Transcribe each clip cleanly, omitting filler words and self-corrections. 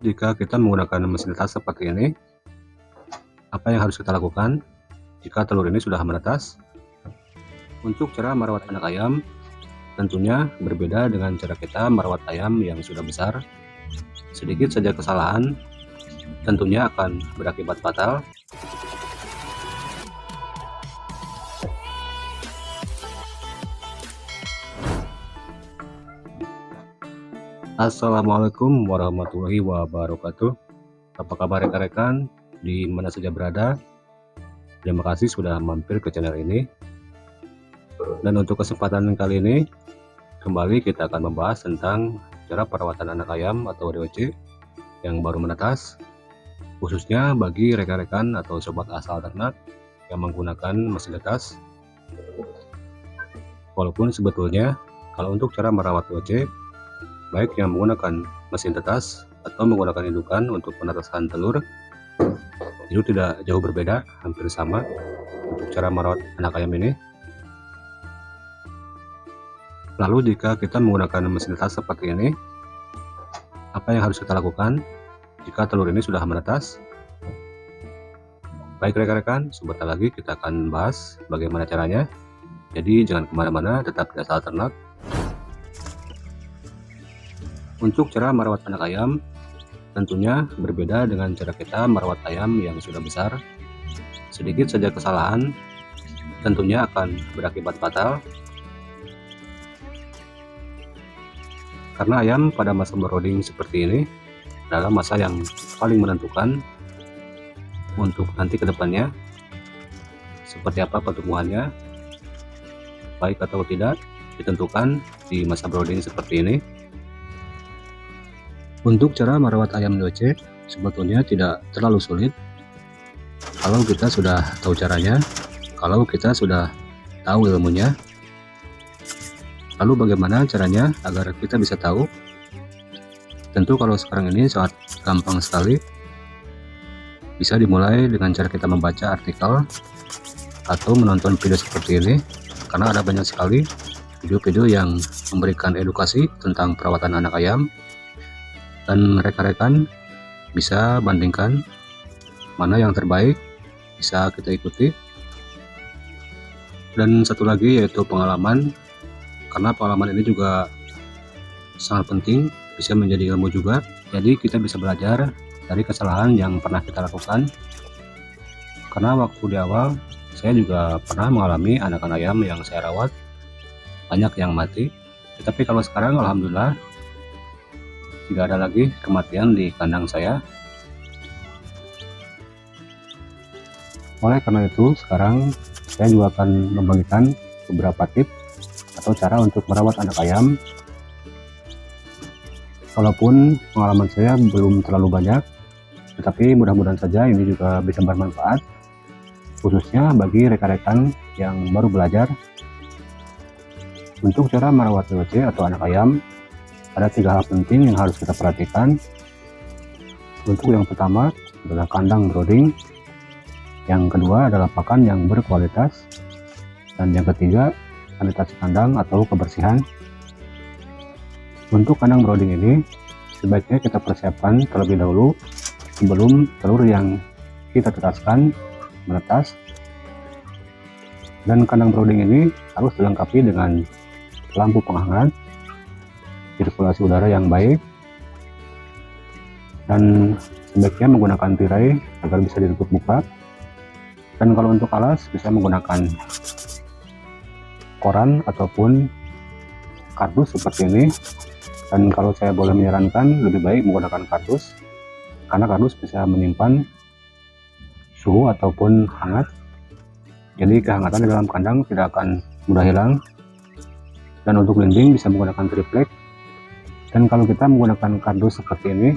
Jika kita menggunakan mesin tas seperti ini, apa yang harus kita lakukan jika telur ini sudah menetas? Untuk cara merawat anak ayam, tentunya berbeda dengan cara kita merawat ayam yang sudah besar. Sedikit saja kesalahan, tentunya akan berakibat fatal. Assalamualaikum warahmatullahi wabarakatuh. Apa kabar rekan-rekan di mana saja berada? Terima kasih sudah mampir ke channel ini. Dan untuk kesempatan kali ini, kembali kita akan membahas tentang cara perawatan anak ayam atau DOC yang baru menetas, khususnya bagi rekan-rekan atau sobat asal ternak yang menggunakan mesin tetas. Walaupun sebetulnya kalau untuk cara merawat DOC, baik yang menggunakan mesin tetas atau menggunakan indukan untuk penetasan telur, itu tidak jauh berbeda, hampir sama untuk cara merawat anak ayam ini. Lalu jika kita menggunakan mesin tetas seperti ini, apa yang harus kita lakukan jika telur ini sudah menetas? Baik rekan-rekan, sebentar lagi kita akan bahas bagaimana caranya. Jadi jangan kemana-mana, tetap di asal ternak. Untuk cara merawat anak ayam, tentunya berbeda dengan cara kita merawat ayam yang sudah besar. Sedikit saja kesalahan, tentunya akan berakibat fatal. Karena ayam pada masa brooding seperti ini adalah masa yang paling menentukan untuk nanti ke depannya. Seperti apa pertumbuhannya, baik atau tidak, ditentukan di masa brooding seperti ini. Untuk cara merawat ayam DOC sebetulnya tidak terlalu sulit kalau kita sudah tahu caranya, kalau kita sudah tahu ilmunya. Lalu bagaimana caranya agar kita bisa tahu? Tentu kalau sekarang ini sangat gampang sekali. Bisa dimulai dengan cara kita membaca artikel atau menonton video seperti ini, karena ada banyak sekali video-video yang memberikan edukasi tentang perawatan anak ayam. Dan rekan-rekan bisa bandingkan mana yang terbaik, bisa kita ikuti. Dan satu lagi yaitu pengalaman, karena pengalaman ini juga sangat penting, bisa menjadi ilmu juga. Jadi kita bisa belajar dari kesalahan yang pernah kita lakukan. Karena waktu di awal saya juga pernah mengalami anakan ayam yang saya rawat, banyak yang mati. Tetapi kalau sekarang alhamdulillah tidak ada lagi kematian di kandang saya. Oleh karena itu sekarang saya juga akan membagikan beberapa tips atau cara untuk merawat anak ayam. Walaupun pengalaman saya belum terlalu banyak, tetapi mudah-mudahan saja ini juga bisa bermanfaat, khususnya bagi rekan-rekan yang baru belajar. Untuk cara merawat DOC atau anak ayam, ada 3 hal penting yang harus kita perhatikan. Untuk yang pertama adalah kandang brooding, yang kedua adalah pakan yang berkualitas, dan yang ketiga sanitasi kandang atau kebersihan. Untuk kandang brooding ini sebaiknya kita persiapkan terlebih dahulu sebelum telur yang kita tetaskan menetas. Dan kandang brooding ini harus dilengkapi dengan lampu penghangat, sirkulasi udara yang baik, dan sebaiknya menggunakan tirai agar bisa ditutup buka. Dan kalau untuk alas bisa menggunakan koran ataupun kardus seperti ini. Dan kalau saya boleh menyarankan, lebih baik menggunakan kardus, karena kardus bisa menyimpan suhu ataupun hangat, jadi kehangatan di dalam kandang tidak akan mudah hilang. Dan untuk dinding bisa menggunakan triplek. Dan kalau kita menggunakan kardus seperti ini,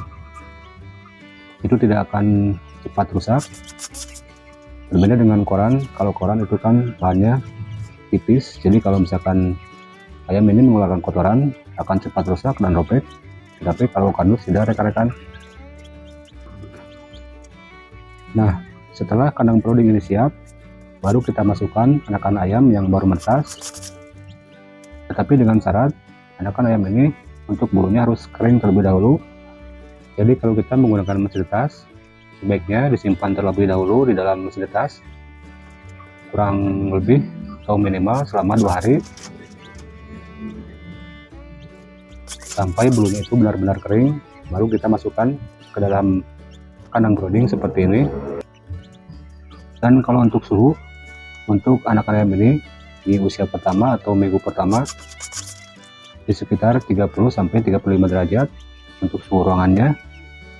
itu tidak akan cepat rusak. Berbeda dengan koran, kalau koran itu kan bahannya tipis, jadi kalau misalkan ayam ini mengeluarkan kotoran akan cepat rusak dan robek. Tetapi kalau kardus tidak, rekan-rekan. Nah, setelah kandang brooding ini siap, baru kita masukkan anakan ayam yang baru menetas. Tetapi dengan syarat anakan ayam ini untuk bulunya harus kering terlebih dahulu. Jadi kalau kita menggunakan mesin tas, sebaiknya disimpan terlebih dahulu di dalam mesin tas kurang lebih atau minimal selama 2 hari sampai bulunya itu benar-benar kering, baru kita masukkan ke dalam kandang grounding seperti ini. Dan kalau untuk suhu untuk anak ayam ini di usia pertama atau minggu pertama di sekitar 30-35 derajat untuk suhu ruangannya.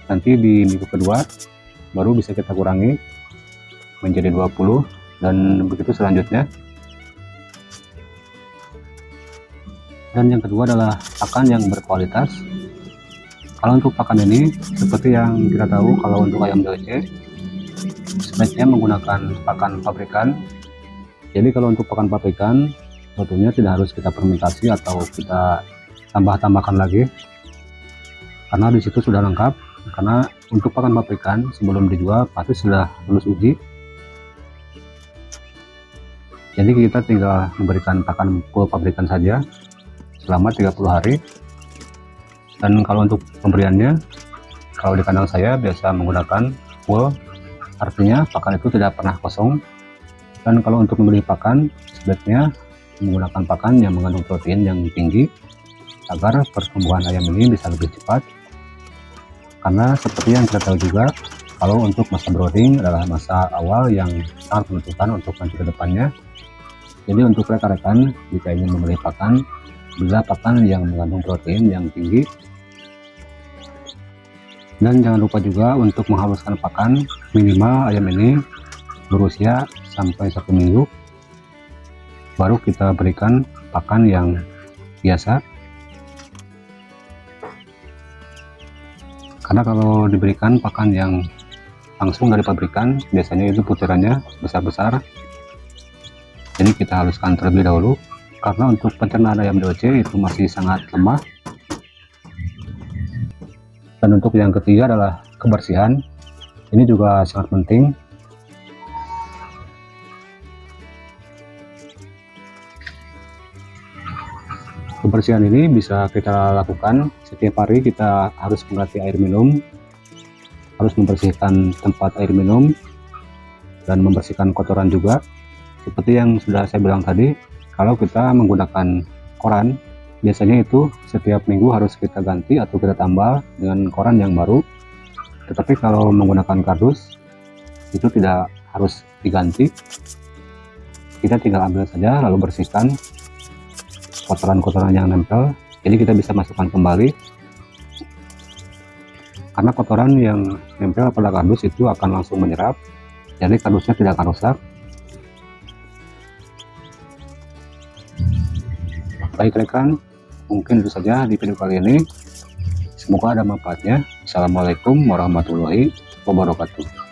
Nanti di minggu kedua baru bisa kita kurangi menjadi 20 dan begitu selanjutnya. Dan yang kedua adalah pakan yang berkualitas. Kalau untuk pakan ini seperti yang kita tahu, kalau untuk ayam DOC sebaiknya menggunakan pakan pabrikan. Jadi kalau untuk pakan pabrikan tentunya tidak harus kita fermentasi atau kita tambahkan lagi, karena di situ sudah lengkap. Karena untuk pakan pabrikan sebelum dijual pasti sudah lulus uji. Jadi kita tinggal memberikan pakan full pabrikan saja selama 30 hari. Dan kalau untuk pemberiannya, kalau di kandang saya biasa menggunakan full, artinya pakan itu tidak pernah kosong. Dan kalau untuk membeli pakan, sebaiknya menggunakan pakan yang mengandung protein yang tinggi agar pertumbuhan ayam ini bisa lebih cepat. Karena seperti yang kita tahu juga, kalau untuk masa brooding adalah masa awal yang sangat menentukan untuk nanti ke depannya. Jadi untuk rekan-rekan jika ingin membeli pakan, belilah pakan yang mengandung protein yang tinggi. Dan jangan lupa juga untuk menghaluskan pakan, minimal ayam ini berusia sampai 1 minggu baru kita berikan pakan yang biasa. Karena kalau diberikan pakan yang langsung dari pabrikan biasanya itu butirannya besar-besar, jadi kita haluskan terlebih dahulu. Karena untuk pencernaan ayam DOC itu masih sangat lemah. Dan untuk yang ketiga adalah kebersihan, ini juga sangat penting. Kebersihan ini bisa kita lakukan setiap hari. Kita harus mengganti air minum, harus membersihkan tempat air minum, dan membersihkan kotoran juga. Seperti yang sudah saya bilang tadi, kalau kita menggunakan koran, biasanya itu setiap minggu harus kita ganti atau kita tambal dengan koran yang baru. Tetapi kalau menggunakan kardus, itu tidak harus diganti. Kita tinggal ambil saja lalu bersihkan kotoran-kotoran yang nempel, jadi kita bisa masukkan kembali. Karena kotoran yang nempel pada kardus itu akan langsung menyerap, jadi kardusnya tidak akan rusak. Baik rekan, mungkin itu saja di video kali ini. Semoga ada manfaatnya. Assalamualaikum warahmatullahi wabarakatuh.